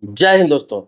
जय हिंद दोस्तों।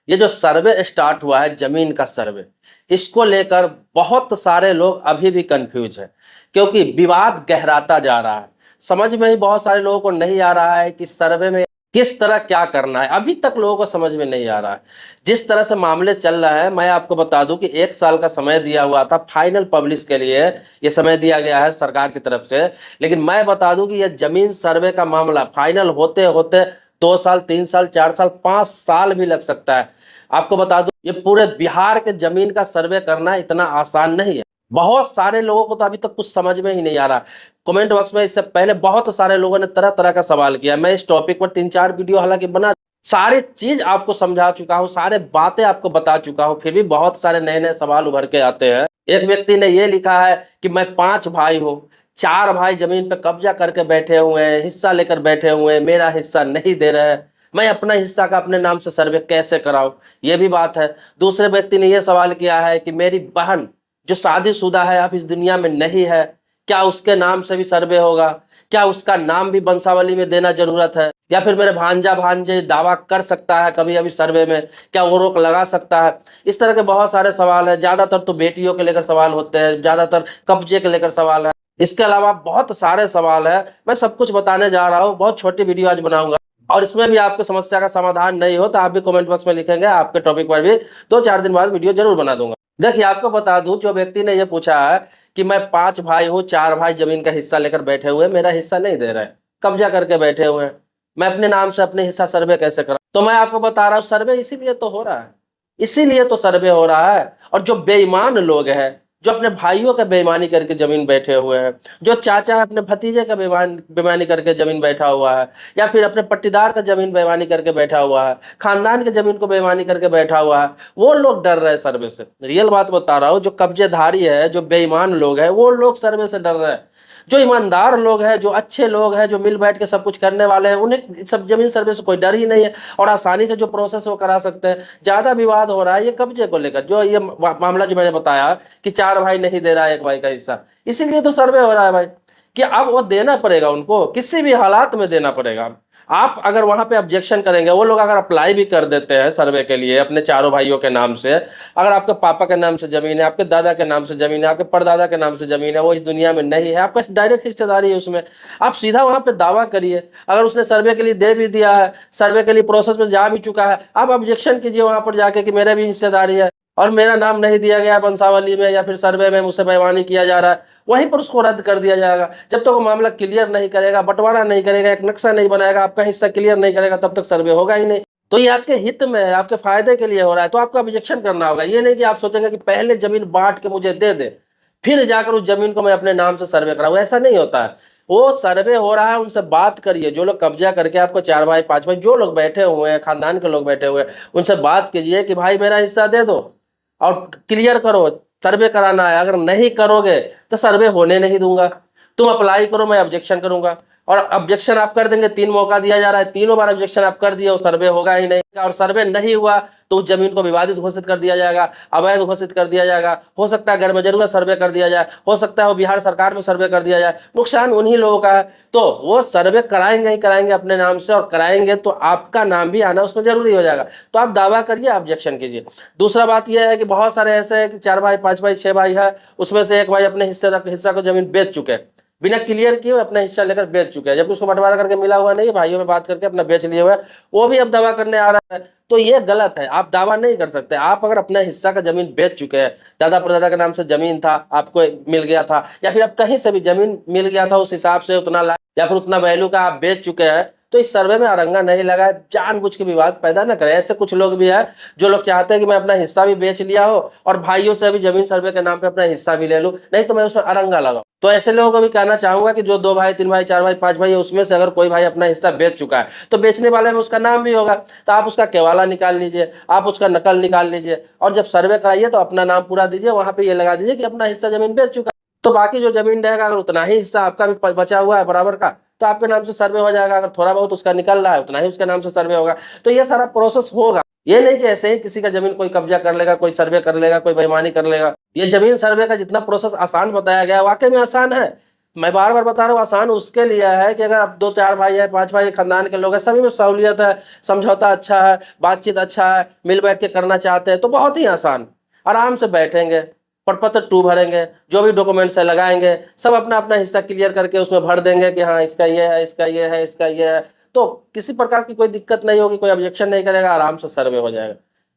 ये जो सर्वे स्टार्ट हुआ है जमीन का सर्वे, इसको लेकर बहुत सारे लोग अभी भी कंफ्यूज हैं क्योंकि विवाद गहराता जा रहा है। समझ में ही बहुत सारे लोगों को नहीं आ रहा है कि सर्वे में किस तरह क्या करना है। अभी तक लोगों को समझ में नहीं आ रहा है। जिस तरह से मामले चल रहे हैं, मैं आपको बता दूं कि 1 साल का समय दिया हुआ था फाइनल पब्लिश के लिए। ये समय दिया गया है सरकार की तरफ से। लेकिन मैं बता दूं कि यह जमीन सर्वे का मामला फाइनल होते होते 2 साल, 3 साल, 4 साल, 5 साल भी लग सकता है। आपको बता दूं, ये पूरे बिहार के जमीन का सर्वे करना इतना आसान नहीं है। बहुत सारे लोगों को तो अभी तक कुछ समझ में ही नहीं आ रहा। कमेंट बॉक्स में इससे पहले बहुत सारे लोगों ने तरह तरह का सवाल किया। मैं इस टॉपिक पर 3-4 वीडियो हालांकि बना, सारी चीज आपको समझा चुका हूँ, सारे बातें आपको बता चुका हूँ, फिर भी बहुत सारे नए नए सवाल उभर के आते हैं। एक व्यक्ति ने ये लिखा है कि मैं 5 भाई हूँ, 4 भाई जमीन पे कब्जा करके बैठे हुए हैं, हिस्सा लेकर बैठे हुए हैं, मेरा हिस्सा नहीं दे रहे हैं, मैं अपना हिस्सा का अपने नाम से सर्वे कैसे कराऊं। ये भी बात है। दूसरे व्यक्ति ने यह सवाल किया है कि मेरी बहन जो शादीशुदा है, अब इस दुनिया में नहीं है, क्या उसके नाम से भी सर्वे होगा? क्या उसका नाम भी वंशावली में देना जरूरत है? या फिर मेरे भांजा भांजे दावा कर सकता है कभी अभी सर्वे में? क्या वो रोक लगा सकता है? इस तरह के बहुत सारे सवाल है। ज्यादातर तो बेटियों के लेकर सवाल होते हैं, ज्यादातर कब्जे के लेकर सवाल है। इसके अलावा बहुत सारे सवाल है। मैं सब कुछ बताने जा रहा हूँ, बहुत छोटी वीडियो आज बनाऊंगा। और इसमें भी आपकी समस्या का समाधान नहीं हो तो आप भी कमेंट बॉक्स में लिखेंगे, आपके टॉपिक पर भी 2-4 दिन बाद वीडियो जरूर बना दूंगा। देखिए, आपको बता दूं, जो व्यक्ति ने ये पूछा है कि मैं 5 भाई हूँ, 4 भाई जमीन का हिस्सा लेकर बैठे हुए, मेरा हिस्सा नहीं दे रहे, कब्जा करके बैठे हुए हैं, मैं अपने नाम से अपने हिस्सा सर्वे कैसे करा? तो मैं आपको बता रहा हूँ, सर्वे इसीलिए तो हो रहा है, इसीलिए तो सर्वे हो रहा है। और जो बेईमान लोग हैं, जो अपने भाइयों का बेईमानी करके जमीन बैठे हुए हैं, जो चाचा है अपने भतीजे का बेईमानी करके जमीन बैठा हुआ है, या फिर अपने पट्टीदार का जमीन बेईमानी करके बैठा हुआ है, खानदान की जमीन को बेईमानी करके बैठा हुआ है, वो लोग डर रहे हैं सर्वे से। रियल बात बता रहा हूँ, जो कब्जेधारी है, जो बेईमान लोग हैं, वो लोग सर्वे से डर रहे हैं। जो ईमानदार लोग हैं, जो अच्छे लोग हैं, जो मिल बैठ के सब कुछ करने वाले हैं, उन्हें सब जमीन सर्वे से कोई डर ही नहीं है और आसानी से जो प्रोसेस वो करा सकते हैं। ज्यादा विवाद हो रहा है ये कब्जे को लेकर, जो ये मामला जो मैंने बताया कि 4 भाई नहीं दे रहा है एक भाई का हिस्सा, इसीलिए तो सर्वे हो रहा है भाई, कि अब वो देना पड़ेगा, उनको किसी भी हालात में देना पड़ेगा। आप अगर वहां पे ऑब्जेक्शन करेंगे, वो लोग अगर अप्लाई भी कर देते हैं सर्वे के लिए अपने चारों भाइयों के नाम से, अगर आपके पापा के नाम से जमीन है, आपके दादा के नाम से जमीन है, आपके परदादा के नाम से जमीन है, वो इस दुनिया में नहीं है, आपका डायरेक्ट हिस्सेदारी है उसमें, आप सीधा वहां पे दावा करिए। अगर उसने सर्वे के लिए दे भी दिया है, सर्वे के लिए प्रोसेस में जा भी चुका है, आप ऑब्जेक्शन कीजिए वहां पर जाके कि मेरे भी हिस्सेदारी है और मेरा नाम नहीं दिया गया वंशावली में या फिर सर्वे में, मुझसे बेईमानी किया जा रहा है, वहीं पर उसको रद्द कर दिया जाएगा। जब तक वो मामला क्लियर नहीं करेगा, बंटवारा नहीं करेगा, एक नक्शा नहीं बनाएगा, आपका हिस्सा क्लियर नहीं करेगा, तब तक सर्वे होगा ही नहीं। तो ये आपके हित में है, आपके फायदे के लिए हो रहा है, तो आपको ऑब्जेक्शन करना होगा। ये नहीं कि आप सोचेंगे कि पहले जमीन बांट के मुझे दे दे, फिर जाकर उस जमीन को मैं अपने नाम से सर्वे कराऊं, ऐसा नहीं होता है। वो सर्वे हो रहा है, उनसे बात करिए। जो लोग कब्जा करके आपको 4 भाई 5 भाई जो लोग बैठे हुए हैं, खानदान के लोग बैठे हुए हैं, उनसे बात कीजिए कि भाई मेरा हिस्सा दे दो और क्लियर करो, सर्वे कराना है। अगर नहीं करोगे तो सर्वे होने नहीं दूंगा, तुम अप्लाई करो, मैं ऑब्जेक्शन करूंगा। और ऑब्जेक्शन आप कर देंगे, 3 मौका दिया जा रहा है, तीनों बार ऑब्जेक्शन आप कर दिए, वो सर्वे होगा ही नहीं। और सर्वे नहीं हुआ तो उस जमीन को विवादित घोषित कर दिया जाएगा, अवैध घोषित कर दिया जाएगा। हो सकता है घर में जरूर सर्वे कर दिया जाए, हो सकता है वो बिहार सरकार में सर्वे कर दिया जाए, नुकसान उन्हीं लोगों का है। तो वो सर्वे कराएंगे ही कराएंगे अपने नाम से, और कराएंगे तो आपका नाम भी आना उसमें जरूरी हो जाएगा। तो आप दावा करिए, ऑब्जेक्शन कीजिए। दूसरा बात यह है कि बहुत सारे ऐसे हैं कि 4 भाई 5 भाई 6 भाई है, उसमें से एक भाई अपने हिस्सा को जमीन बेच चुके हैं, बिना क्लियर किए अपना हिस्सा लेकर बेच चुके हैं, जबकि उसको बंटवारा करके मिला हुआ नहीं है, भाइयों में बात करके अपना बेच लिए हुए, वो भी अब दावा करने आ रहा है। तो ये गलत है, आप दावा नहीं कर सकते। आप अगर अपना हिस्सा का जमीन बेच चुके हैं, दादा परदादा के नाम से जमीन था, आपको मिल गया था, या फिर आप कहीं से भी जमीन मिल गया था उस हिसाब से उतना लाख या फिर उतना वैल्यू का आप बेच चुके हैं, तो इस सर्वे में अरंगा नहीं लगाए, जानबूझ के विवाद पैदा न करें। ऐसे कुछ लोग भी है जो लोग चाहते हैं कि मैं अपना हिस्सा भी बेच लिया हो और भाइयों से भी जमीन सर्वे के नाम पे अपना हिस्सा भी ले लूं, नहीं तो मैं उसमें अरंगा लगाऊं। तो ऐसे लोगों को भी कहना चाहूंगा कि जो 2 भाई 3 भाई 4 भाई 5 भाई है, उसमें से अगर कोई भाई अपना हिस्सा बेच चुका है, तो बेचने वाले में उसका नाम भी होगा, तो आप उसका केवाला निकाल लीजिए, आप उसका नकल निकाल लीजिए, और जब सर्वे कराइए तो अपना नाम पूरा दीजिए, वहां पे ये लगा दीजिए कि अपना हिस्सा जमीन बेच चुका है। तो बाकी जो जमीन रहेगा, अगर उतना ही हिस्सा आपका भी बचा हुआ है बराबर का, तो आपके नाम से सर्वे हो जाएगा। अगर थोड़ा बहुत उसका निकल रहा है, उतना ही उसके नाम से सर्वे होगा। तो ये सारा प्रोसेस होगा। ये नहीं कि ऐसे ही किसी का जमीन कोई कब्जा कर लेगा, कोई सर्वे कर लेगा, कोई बेईमानी कर लेगा। ये जमीन सर्वे का जितना प्रोसेस आसान बताया गया, वाकई में आसान है। मैं बार बार बता रहा हूँ, आसान उसके लिए है कि अगर आप 2-4 भाई है, 5 भाई खानदान के लोग हैं, सभी में सहूलियत है, समझौता अच्छा है, बातचीत अच्छा है, मिल बैठ के करना चाहते हैं तो बहुत ही आसान। आराम से बैठेंगे, प्रपत्र 2 भरेंगे, जो भी डॉक्यूमेंट्स है लगाएंगे, सब अपना अपना हिस्सा क्लियर करके उसमें भर देंगे कि हाँ इसका ये है, इसका ये है, इसका ये है। तो किसी प्रकार की कोई दिक्कत नहीं होगी, कोई ऑब्जेक्शन नहीं करेगा, आराम से सर्वे हो जाएगा।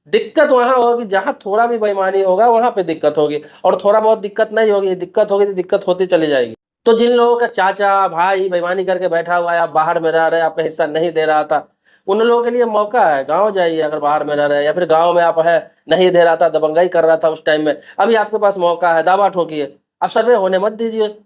दिक्कत वहां होगी जहां थोड़ा भी बेईमानी होगा, वहां पे दिक्कत होगी, और थोड़ा बहुत दिक्कत नहीं होगी, दिक्कत होगी तो दिक्कत होती चली जाएगी। तो जिन लोगों का चाचा भाई बेईमानी करके बैठा हुआ है, आप बाहर में रह रहे हैं, आपका हिस्सा नहीं दे रहा था, उन लोगों के लिए मौका है, गांव जाइए अगर बाहर में रह रहे हैं, या फिर गांव में आप है नहीं दे रहा था, दबंगाई कर रहा था उस टाइम में, अभी आपके पास मौका है, दावा ठोकिए, आप सर्वे होने मत दीजिए।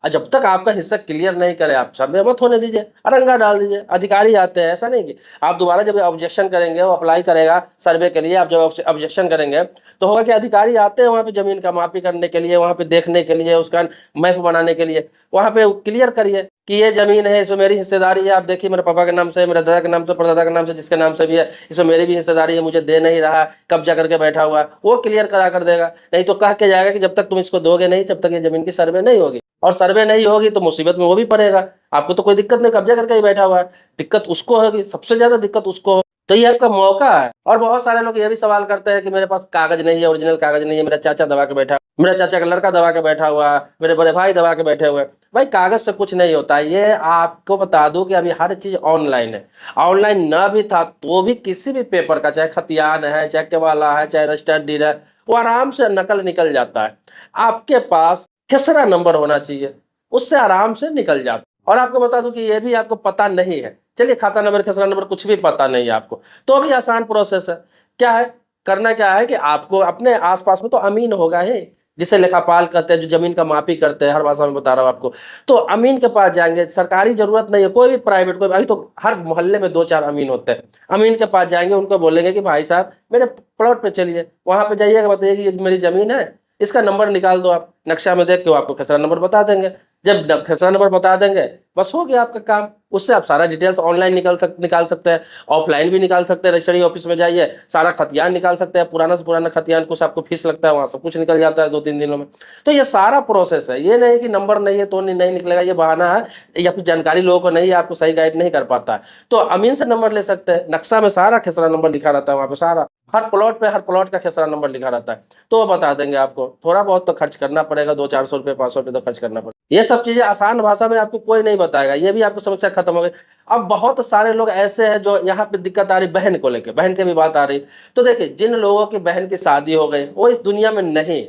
और जब तक आपका हिस्सा क्लियर नहीं करे आप सर्वे मत होने दीजिए, अरंगा डाल दीजिए। अधिकारी आते हैं, ऐसा नहीं कि आप दोबारा जब ऑब्जेक्शन करेंगे, वो अप्लाई करेगा सर्वे के लिए, आप जब ऑब्जेक्शन करेंगे तो होगा कि अधिकारी आते हैं वहाँ पे जमीन का मापी करने के लिए, वहाँ पे देखने के लिए, उसका मैप बनाने के लिए, वहाँ पे क्लियर करिए कि ये जमीन है, इसमें मेरी हिस्सेदारी है, आप देखिए मेरे पापा के नाम से, मेरे दादा के नाम से, परदादा के नाम से, जिसके नाम से भी है, इसमें मेरी भी हिस्सेदारी है, मुझे दे नहीं रहा, कब्जा करके बैठा हुआ है, वो क्लियर करा कर देगा। नहीं तो कह के जाएगा कि जब तक तुम इसको दोगे नहीं, जब तक ये जमीन की सर्वे नहीं होगी, और सर्वे नहीं होगी तो मुसीबत में वो भी पड़ेगा। आपको तो कोई दिक्कत नहीं, कब्जा करके ही बैठा हुआ है, दिक्कत उसको होगी, सबसे ज्यादा दिक्कत उसको हो। तो ये आपका मौका है। और बहुत सारे लोग ये भी सवाल करते हैं कि मेरे पास कागज नहीं है, ओरिजिनल कागज नहीं है, मेरा चाचा दबा के बैठा, मेरा चाचा का लड़का दबा के बैठा हुआ है, मेरे बड़े भाई दबा के बैठे हुए हैं। भाई कागज से कुछ नहीं होता है, ये आपको बता दूं कि अभी हर चीज ऑनलाइन है। ऑनलाइन ना भी था तो भी किसी भी पेपर का, चाहे खतियान है, चाहे केवाला है, चाहे रजिस्टर्ड डीड है, वो आराम से नकल निकल जाता है। आपके पास खेसरा नंबर होना चाहिए, उससे आराम से निकल जाता। और आपको बता दूं कि ये भी आपको पता नहीं है, चलिए खाता नंबर, खेसरा नंबर कुछ भी पता नहीं है आपको, तो भी आसान प्रोसेस है। क्या है करना, क्या है कि आपको अपने आसपास में तो अमीन होगा ही, जिसे लेखापाल कहते हैं, जो जमीन का मापी करते हैं, हर भाषा में बता रहा हूँ आपको। तो अमीन के पास जाएंगे, सरकारी जरूरत नहीं है, कोई भी प्राइवेट, कोई अभी तो हर मोहल्ले में 2-4 अमीन होते हैं। अमीन के पास जाएंगे, उनको बोलेंगे कि भाई साहब मेरे प्लॉट पे चलिए, वहां पे जाइएगा, बताइए कि ये मेरी जमीन है, इसका नंबर निकाल दो, आप नक्शा में देख के वो आपको खेसरा नंबर बता देंगे। जब खेसरा नंबर बता देंगे बस हो गया आपका काम। उससे आप सारा डिटेल्स ऑनलाइन निकाल सकते हैं, ऑफलाइन भी निकाल सकते हैं, रजिस्ट्री ऑफिस में जाइए सारा खतियान निकाल सकते हैं, पुराना से पुराना खतियान, कुछ आपको फीस लगता है वहाँ सब कुछ निकल जाता है 2-3 दिनों में। तो ये सारा प्रोसेस है, ये नहीं कि नंबर नहीं है तो नहीं निकलेगा, ये बहाना है, या फिर जानकारी लोगों को नहीं है, आपको सही गाइड नहीं कर पाता है। तो अमीन से नंबर ले सकते हैं, नक्शा में सारा खेसरा नंबर लिखा रहता है वहाँ पे, सारा हर प्लॉट पे हर प्लॉट का खेसरा नंबर लिखा रहता है, तो वो बता देंगे आपको। थोड़ा बहुत तो खर्च करना पड़ेगा, 200-400 रुपये 500 रुपये तो खर्च करना पड़ेगा। ये सब चीजें आसान भाषा में आपको कोई नहीं बताएगा, ये भी आपको समस्या खत्म हो गई। अब बहुत सारे लोग ऐसे हैं जो यहाँ पे दिक्कत आ रही, बहन को लेकर, बहन की भी बात आ रही। तो देखिए जिन लोगों की बहन की शादी हो गई, वो इस दुनिया में नहीं,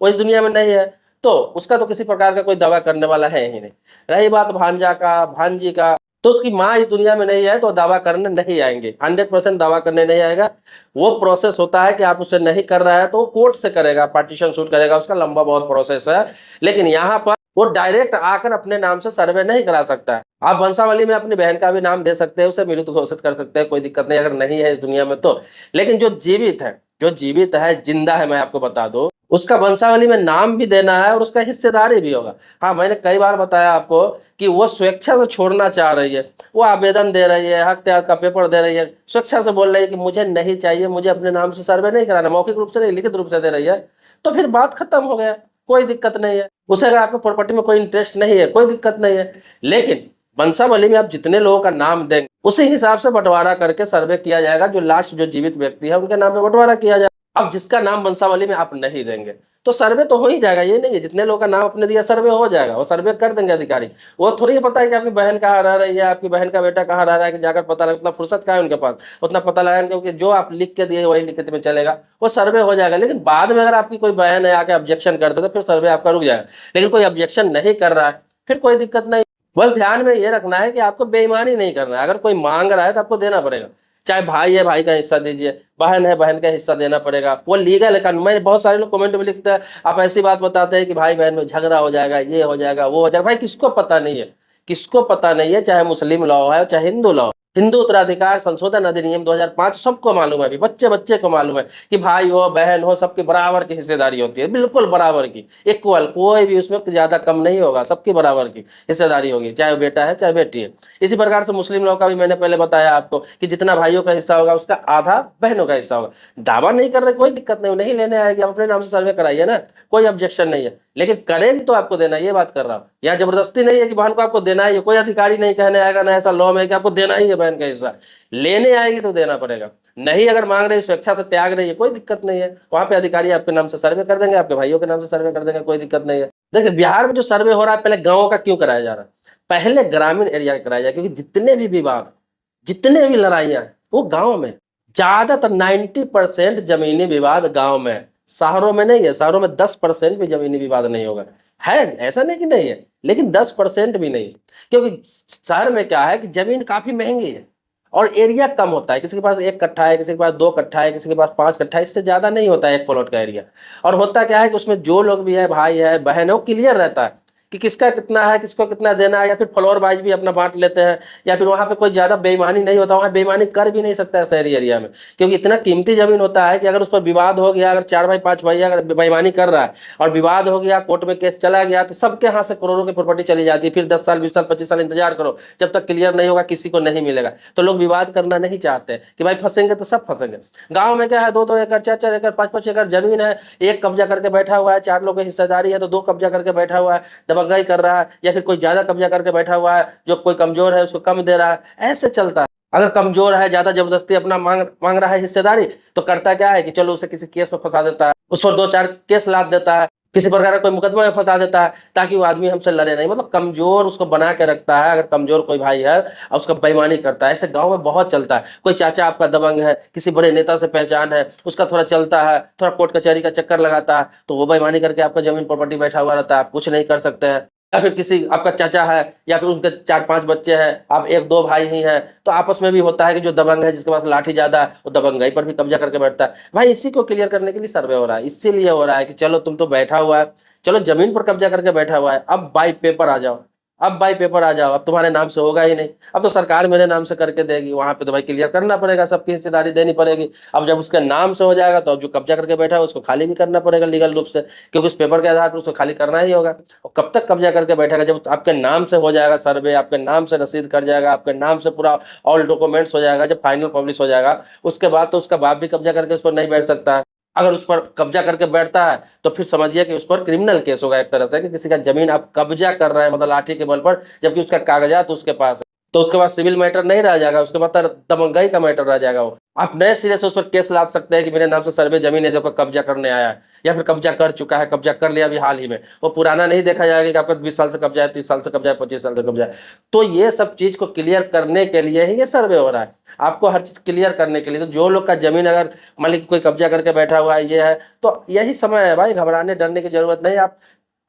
वो इस दुनिया में नहीं है, तो उसका तो किसी प्रकार का कोई दावा करने वाला है ही नहीं। रही बात भांजा का, भांजी का, तो उसकी माँ इस दुनिया में नहीं है तो दावा करने नहीं आएंगे, 100% दावा करने नहीं आएगा। वो प्रोसेस होता है कि आप उसे नहीं कर रहा है तो वो कोर्ट से करेगा, पार्टीशन शूट करेगा, उसका लंबा बहुत प्रोसेस है। लेकिन यहाँ पर वो डायरेक्ट आकर अपने नाम से सर्वे नहीं करा सकता है। आप वंशावली में अपनी बहन का भी नाम दे सकते हैं, उसे मृत घोषित कर सकते हैं, कोई दिक्कत नहीं अगर नहीं है इस दुनिया में तो। लेकिन जो जीवित है, जो जीवित है, जिंदा है, मैं आपको बता दूं, उसका वंशावली में नाम भी देना है और उसका हिस्सेदारी भी होगा। हाँ मैंने कई बार बताया आपको कि वो स्वेच्छा से छोड़ना चाह रही है, वो आवेदन दे रही है, हक त्याग का पेपर दे रही है, स्वेच्छा से बोल रही है कि मुझे नहीं चाहिए, मुझे अपने नाम से सर्वे नहीं कराना, मौखिक रूप से नहीं लिखित रूप से दे रही है, तो फिर बात खत्म हो गया, कोई दिक्कत नहीं है। उसे अगर आपको प्रॉपर्टी में कोई इंटरेस्ट नहीं है, कोई दिक्कत नहीं है। लेकिन वंशावली में आप जितने लोगों का नाम देंगे उसी हिसाब से बंटवारा करके सर्वे किया जाएगा, जो लास्ट जो जीवित व्यक्ति है उनके नाम पे बंटवारा किया जाएगा। अब जिसका नाम वंशावली में आप नहीं देंगे तो सर्वे तो हो ही जाएगा, ये नहीं है जितने लोगों का नाम आपने दिया सर्वे हो जाएगा, वो सर्वे कर देंगे अधिकारी। वो थोड़ी पता है कि आपकी बहन कहाँ रह रही है, आपकी बहन का बेटा कहाँ रह रहा है, कि जाकर पता लगा, उतना फुर्सत कहाँ है उनके पास उतना पता लगाएंगे, क्योंकि जो आप लिख के दिए वही लिखित में चलेगा, वो सर्वे हो जाएगा। लेकिन बाद में अगर आपकी कोई बहन है आके ऑब्जेक्शन करते तो फिर सर्वे आपका रुक जाएगा। लेकिन कोई ऑब्जेक्शन नहीं कर रहा है फिर कोई दिक्कत नहीं। बस ध्यान में ये रखना है कि आपको बेईमानी नहीं करना है, अगर कोई मांग रहा है तो आपको देना पड़ेगा। चाहे भाई है भाई का हिस्सा दीजिए, बहन है बहन का हिस्सा देना पड़ेगा, वो लीगल है कानून। मैं बहुत सारे लोग कमेंट में लिखते हैं, आप ऐसी बात बताते हैं कि भाई बहन में झगड़ा हो जाएगा, ये हो जाएगा, वो हो जाएगा। भाई किसको पता नहीं है, किसको पता नहीं है, चाहे मुस्लिम लॉ है चाहे हिंदू लॉ। हिंदू उत्तराधिकार संशोधन अधिनियम 2005 सबको मालूम है, अभी बच्चे बच्चे को मालूम है कि भाई हो बहन हो सबकी बराबर की हिस्सेदारी होती है, बिल्कुल बराबर की, इक्वल, कोई भी उसमें ज्यादा कम नहीं होगा, सबकी बराबर की हिस्सेदारी होगी, चाहे वो बेटा है चाहे बेटी है। इसी प्रकार से मुस्लिम लोगों का भी मैंने पहले बताया आपको कि जितना भाइयों का हिस्सा होगा उसका आधा बहनों का हिस्सा होगा। दावा नहीं कर रहे, कोई दिक्कत नहीं, नहीं लेने आएगी, आप अपने नाम से सर्वे कराइए ना, कोई ऑब्जेक्शन नहीं है, लेकिन करेंगे तो आपको देना, ये बात कर रहा हूँ। यहाँ जबरदस्ती नहीं है कि बहन को आपको देना ही है, कोई अधिकारी नहीं कहने आएगा, ना ऐसा लॉ में कि आपको देना ही है बहन का हिस्सा, लेने आएगी तो देना पड़ेगा, नहीं अगर मांग रही स्वेच्छा से त्याग रही है कोई दिक्कत नहीं है, वहां पे अधिकारी आपके नाम से सर्वे कर देंगे, आपके भाइयों के नाम से सर्वे कर देंगे, कोई दिक्कत नहीं है। देखिए बिहार में जो सर्वे हो रहा है पहले गाँवों का क्यों कराया जा रहा है, पहले ग्रामीण एरिया का कराया जाए, क्योंकि जितने भी विवाद, जितने भी लड़ाइयां वो गाँव में, ज्यादातर 90% जमीनी विवाद गाँव में है, शहरों में नहीं है, शहरों में 10% भी जमीनी विवाद नहीं होगा, है ऐसा नहीं कि नहीं है, लेकिन 10% भी नहीं, क्योंकि शहर में क्या है कि जमीन काफी महंगी है और एरिया कम होता है, किसी के पास 1 कट्ठा है, किसी के पास 2 कट्ठा है, किसी के पास 5 कट्ठा है, इससे ज्यादा नहीं होता है एक प्लॉट का एरिया। और होता क्या है कि उसमें जो लोग भी है, भाई है बहन है, वो क्लियर रहता है कि किसका कितना है, किसको कितना देना है, या फिर फ्लोर वाइज भी अपना बांट लेते हैं, या फिर वहाँ पे कोई ज्यादा बेईमानी नहीं होता, वहाँ बेईमानी कर भी नहीं सकता है शहरी एरिया में, क्योंकि इतना कीमती जमीन होता है कि अगर उस पर विवाद हो गया, अगर 4 भाई 5 भाई अगर बेईमानी कर रहा है और विवाद हो गया, कोर्ट में केस चला गया, तो सबके यहाँ से करोड़ों की प्रॉपर्टी चली जाती है, फिर 10 साल 20 साल 25 साल इंतजार करो, जब तक क्लियर नहीं होगा किसी को नहीं मिलेगा। तो लोग विवाद करना नहीं चाहते कि भाई फंसेंगे तो सब फंसेंगे। गाँव में क्या है, 2-2 एकड़ 4-4 एकड़ 5-5 एकड़ जमीन है, एक कब्जा करके बैठा हुआ है, 4 लोगों की हिस्सेदारी है तो 2 कब्जा करके बैठा हुआ है, दबंगाई कर रहा है, या फिर कोई ज्यादा कब्जा करके बैठा हुआ है, जो कोई कमजोर है उसको कम दे रहा है, ऐसे चलता है। अगर कमजोर है ज्यादा जबरदस्ती अपना मांग रहा है हिस्सेदारी, तो करता क्या है कि चलो उसे किसी केस में फंसा देता है, उस पर 2-4 केस लाद देता है, किसी प्रकार का कोई मुकदमा में फंसा देता है, ताकि वो आदमी हमसे लड़े नहीं, मतलब कमजोर उसको बना के रखता है। अगर कमजोर कोई भाई है और उसका बेईमानी करता है, ऐसे गांव में बहुत चलता है, कोई चाचा आपका दबंग है, किसी बड़े नेता से पहचान है, उसका थोड़ा चलता है, थोड़ा कोर्ट कचहरी का चक्कर लगाता है, तो वो बेईमानी करके आपका जमीन प्रॉपर्टी बैठा हुआ रहता है, आप कुछ नहीं कर सकते हैं। या फिर किसी आपका चाचा है, या फिर उनके 4-5 बच्चे हैं, आप 1-2 भाई ही हैं, तो आपस में भी होता है कि जो दबंग है, जिसके पास लाठी ज्यादा है, वो दबंगाई पर भी कब्जा करके बैठता है। भाई इसी को क्लियर करने के लिए सर्वे हो रहा है, इसीलिए हो रहा है कि चलो तुम तो बैठा हुआ है, चलो जमीन पर कब्जा करके बैठा हुआ है, अब बाई पेपर आ जाओ, अब बाई पेपर आ जाओ, अब तुम्हारे नाम से होगा ही नहीं, अब तो सरकार मेरे नाम से करके देगी, वहां पे तो भाई क्लियर करना पड़ेगा, सबकी हिस्सेदारी देनी पड़ेगी। अब जब उसके नाम से हो जाएगा तो अब जो कब्जा करके बैठा है उसको खाली भी करना पड़ेगा लीगल रूप से, क्योंकि उस पेपर के आधार पर उसको खाली करना ही होगा। और कब तक कब्जा करके बैठेगा, जब आपके नाम से हो जाएगा सर्वे, आपके नाम से रसीद कर जाएगा, आपके नाम से पूरा ऑल डॉक्यूमेंट्स हो जाएगा, जब फाइनल पब्लिश हो जाएगा उसके बाद तो उसका बाप भी कब्जा करके उस पर नहीं बैठ सकता है। अगर उस पर कब्जा करके बैठता है तो फिर समझिए कि उस पर क्रिमिनल केस होगा एक तरह से, कि किसी का जमीन आप कब्जा कर रहे हैं मतलब लाठी के बल पर, जबकि उसका कागजात उसके पास है, तो उसके बाद सिविल मैटर नहीं रह जाएगा, उसके बाद दबंगाई का मैटर रह जाएगा। वो आप नए सिरे से उस पर केस लाद सकते हैं कि मेरे नाम से सर्वे जमीन है जो कब्जा करने आया है, या फिर कब्जा कर चुका है, कब्जा कर लिया अभी हाल ही में, वो पुराना नहीं देखा जाएगा कि आपका 20 साल से कब्जा है, 30 साल से कब्जा है, 25 साल से कब्जा है। तो ये सब चीज को क्लियर करने के लिए ही ये सर्वे हो रहा है, आपको हर चीज क्लियर करने के लिए। तो जो लोग का जमीन अगर मान लीजिए कोई कब्जा करके बैठा हुआ है, ये है, तो यही समय है भाई, घबराने डरने की जरूरत नहीं, आप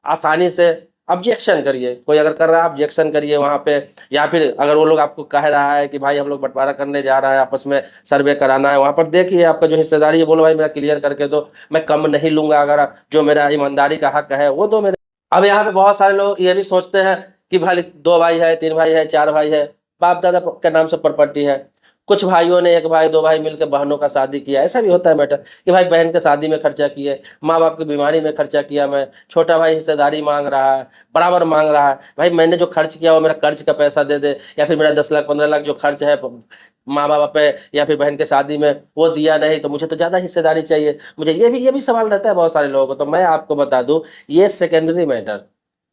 आसानी से ऑब्जेक्शन करिए, कोई अगर कर रहा है ऑब्जेक्शन करिए वहां पे, या फिर अगर वो लोग आपको कह रहा है कि भाई हम लोग बंटवारा करने जा रहा है, आपस में सर्वे कराना है, वहां पर देखिए आपका जो हिस्सेदारी है, बोलो भाई मेरा क्लियर करके दो, मैं कम नहीं लूंगा, अगर जो मेरा ईमानदारी का हक है वो दो मेरे। अब यहाँ पे बहुत सारे लोग ये भी सोचते हैं कि भाई 2 भाई है, 3 भाई है, 4 भाई है, बाप दादा के नाम से प्रॉपर्टी है, कुछ भाइयों ने 1 भाई 2 भाई मिलकर बहनों का शादी किया, ऐसा भी होता है मैटर कि भाई बहन के शादी में खर्चा किए, माँ बाप की बीमारी में खर्चा किया, मैं छोटा भाई हिस्सेदारी मांग रहा है, बराबर मांग रहा है, भाई मैंने जो खर्च किया वो मेरा कर्ज का पैसा दे दे, या फिर मेरा 10 लाख 15 लाख जो खर्च है माँ बाप पे या फिर बहन के शादी में वो दिया नहीं, तो मुझे तो ज्यादा हिस्सेदारी चाहिए, मुझे ये भी सवाल रहता है बहुत सारे लोगों को। तो मैं आपको बता दूं, ये सेकेंडरी मैटर,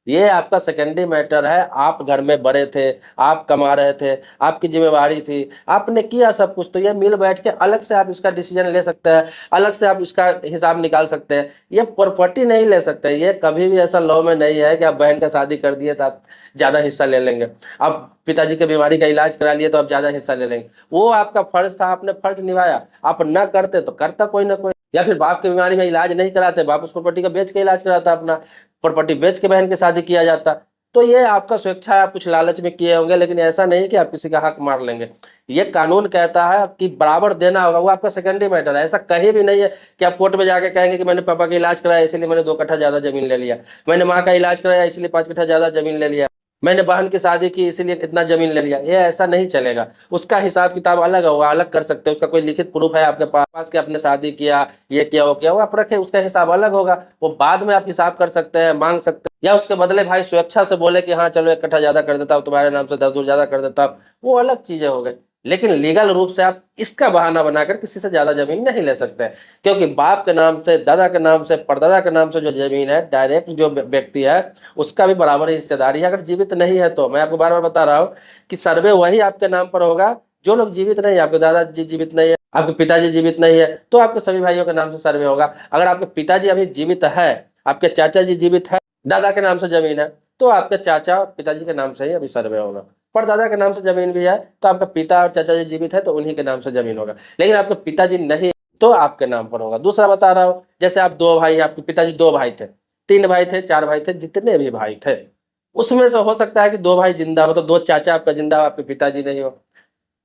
ये आपका सेकेंडरी मैटर है। आप घर में बड़े थे, आप कमा रहे थे, आपकी जिम्मेवारी थी, आपने किया सब कुछ, तो ये मिल बैठ के अलग से आप इसका डिसीजन ले सकते हैं, अलग से आप इसका हिसाब निकाल सकते हैं। ये प्रॉपर्टी नहीं ले सकते, ये कभी भी ऐसा लॉ में नहीं है कि आप बहन का शादी कर दिए तो आप ज्यादा हिस्सा ले लेंगे, आप पिताजी के बीमारी का इलाज करा लिए तो आप ज्यादा हिस्सा ले लेंगे। वो आपका फर्ज था, आपने फर्ज निभाया, आप न करते तो करता कोई ना कोई, या फिर बाप की बीमारी में इलाज नहीं कराते, बाप उस प्रॉपर्टी का बेच के इलाज कराता, अपना प्रॉपर्टी बेच के बहन की शादी किया जाता। तो ये आपका स्वेच्छा है, आप कुछ लालच में किए होंगे, लेकिन ऐसा नहीं कि आप किसी का हक मार लेंगे। ये कानून कहता है कि बराबर देना होगा, वो आपका सेकेंडरी मैटर है। ऐसा कहीं भी नहीं है कि आप कोर्ट में जाके कहेंगे कि मैंने पापा का इलाज कराया इसलिए मैंने 2 कट्ठा ज्यादा जमीन ले लिया, मैंने माँ का इलाज कराया इसलिए 5 कट्ठा ज्यादा जमीन ले लिया। मैंने बहन की शादी की इसीलिए इतना जमीन ले लिया, ये ऐसा नहीं चलेगा। उसका हिसाब किताब अलग होगा, अलग कर सकते हैं। उसका कोई लिखित प्रूफ है आपके पास कि आपने शादी किया, ये किया, वो किया, वो आप रखे, उसका हिसाब अलग होगा। वो बाद में आप हिसाब कर सकते हैं, मांग सकते हैं, या उसके बदले भाई स्वेच्छा से बोले कि हाँ चलो 1 कट्ठा ज्यादा कर देता हूँ, तुम्हारे नाम से 10 दूर ज्यादा कर देता हूँ, वो अलग चीजें हो गई। लेकिन लीगल रूप से आप इसका बहाना बनाकर किसी से ज्यादा जमीन नहीं ले सकते, क्योंकि बाप के नाम से, दादा के नाम से, परदादा के नाम से जो जमीन है, डायरेक्ट जो व्यक्ति है उसका भी बराबर हिस्सेदारी है। अगर जीवित नहीं है तो मैं आपको बार बार बता रहा हूँ कि सर्वे वही आपके नाम पर होगा जो लोग जीवित नहीं है। आपके दादाजी जीवित नहीं है, आपके पिताजी जीवित नहीं है, तो आपके सभी भाइयों के नाम से सर्वे होगा। अगर आपके पिताजी अभी जीवित है, आपके चाचा जी जीवित है, दादा के नाम से जमीन है, तो आपके चाचा और पिताजी के नाम से ही अभी सर्वे होगा। पर दादा के नाम से जमीन भी है तो आपका पिता और चाचा जी जीवित है तो उन्हीं के नाम से जमीन होगा। लेकिन आपके पिताजी नहीं तो आपके नाम पर होगा। दूसरा बता रहा हूँ, जैसे आप 2 भाई, आपके पिताजी 2 भाई थे, 3 भाई थे, 4 भाई थे, जितने भी भाई थे, उसमें से हो सकता है कि 2 भाई जिंदा हो, तो 2 चाचा आपका जिंदा हो, आपके पिताजी नहीं हो।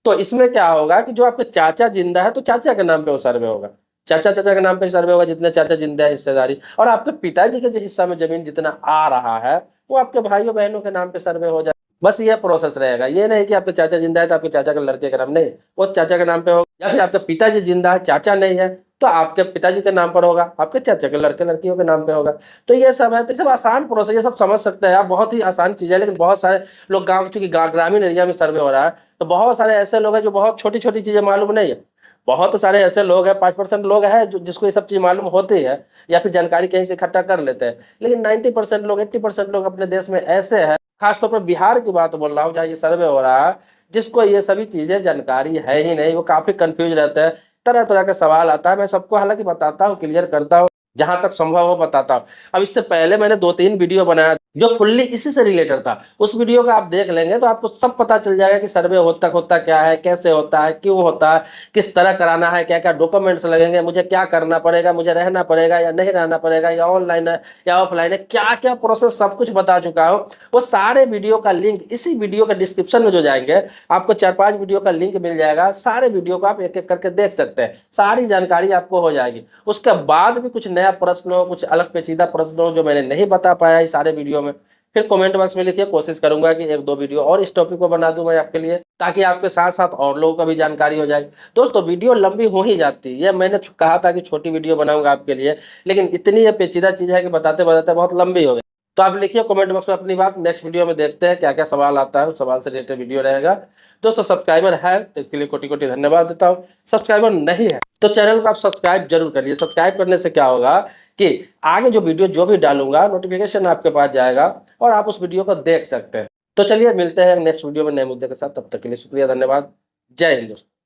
तो इसमें क्या होगा कि जो आपके चाचा जिंदा है तो चाचा के नाम पे वो सर्वे होगा, चाचा चाचा के नाम पे सर्वे होगा, जितने चाचा जिंदा है हिस्सेदारी। और आपके पिताजी के जो हिस्सा में जमीन जितना आ रहा है वो आपके भाइयों बहनों के नाम पे सर्वे हो जाए। बस ये प्रोसेस रहेगा। ये नहीं कि आपके चाचा जिंदा है तो आपके चाचा के लड़के का नाम नहीं, वो चाचा के नाम पे होगा। या फिर आपके पिताजी जिंदा है, चाचा नहीं है, तो आपके पिताजी के नाम पर होगा, आपके चाचा के लड़के लड़कियों के नाम पे होगा। तो ये सब है, तो ये सब आसान प्रोसेस, ये सब समझ सकते हैं आप, बहुत ही आसान चीज है। लेकिन बहुत सारे लोग गाँव, चूंकि ग्रामीण एरिया में सर्वे हो रहा है, तो बहुत सारे ऐसे लोग हैं जो बहुत छोटी छोटी चीजें मालूम नहीं है। बहुत सारे ऐसे लोग हैं, 5% लोग हैं जो जिसको ये सब चीज मालूम होती है, या फिर जानकारी कहीं से इकट्ठा कर लेते हैं। लेकिन 90% लोग, 80% लोग अपने देश में ऐसे हैं, खासतौर पर बिहार की बात बोल रहा हूँ जहाँ ये सर्वे हो रहा है, जिसको ये सभी चीजें जानकारी है ही नहीं। वो काफी कंफ्यूज रहते हैं, तरह तरह के सवाल आता है। मैं सबको हालांकि बताता हूँ, क्लियर करता हूँ, जहां तक संभव हो बताता हूँ। अब इससे पहले मैंने 2-3 वीडियो बनाया जो फुल्ली इसी से रिलेटेड था। उस वीडियो को आप देख लेंगे तो आपको सब पता चल जाएगा कि सर्वे होता क्या है, कैसे होता है, क्यों होता है, किस तरह कराना है, क्या क्या डॉक्यूमेंट्स लगेंगे, मुझे क्या करना पड़ेगा, मुझे रहना पड़ेगा या नहीं रहना पड़ेगा, या ऑनलाइन है या ऑफलाइन है, क्या क्या प्रोसेस, सब कुछ बता चुका हूँ। वो सारे वीडियो का लिंक इसी वीडियो के डिस्क्रिप्शन में जो जाएंगे, आपको 4-5 वीडियो का लिंक मिल जाएगा। सारे वीडियो को आप एक एक करके देख सकते हैं, सारी जानकारी आपको हो जाएगी। उसके बाद भी कुछ नया प्रश्न हो, कुछ अलग पेचीदा प्रश्न हो जो मैंने नहीं बता पाया इस सारे वीडियो में, फिर कमेंट बॉक्स में लिखिए। कोशिश करूंगा कि 1-2 वीडियो और इस टॉपिक को बना दूं मैं आपके लिए, ताकि आपके साथ साथ और लोगों को भी जानकारी हो जाए। दोस्तों वीडियो लंबी हो ही जाती है, मैंने कहा था कि छोटी वीडियो बनाऊंगा आपके लिए, लेकिन इतनी ये पेचीदा चीज है कि बताते बताते बहुत लंबी हो गई। तो आप लिखिए कमेंट बॉक्स में अपनी बात। नेक्स्ट वीडियो में देखते हैं क्या क्या सवाल आता है, उस सवाल से रिलेटेड वीडियो रहेगा। दोस्तों सब्सक्राइबर है तो इसके लिए कोटि कोटि धन्यवाद देता हूँ। सब्सक्राइबर नहीं है तो चैनल को आप सब्सक्राइब जरूर करिए। सब्सक्राइब करने से क्या होगा कि आगे जो वीडियो जो भी डालूंगा नोटिफिकेशन आपके पास जाएगा और आप उस वीडियो को देख सकते हैं। तो चलिए मिलते हैं नेक्स्ट वीडियो में नए मुद्दे के साथ, तब तक के लिए शुक्रिया, धन्यवाद, जय हिंद दोस्तों।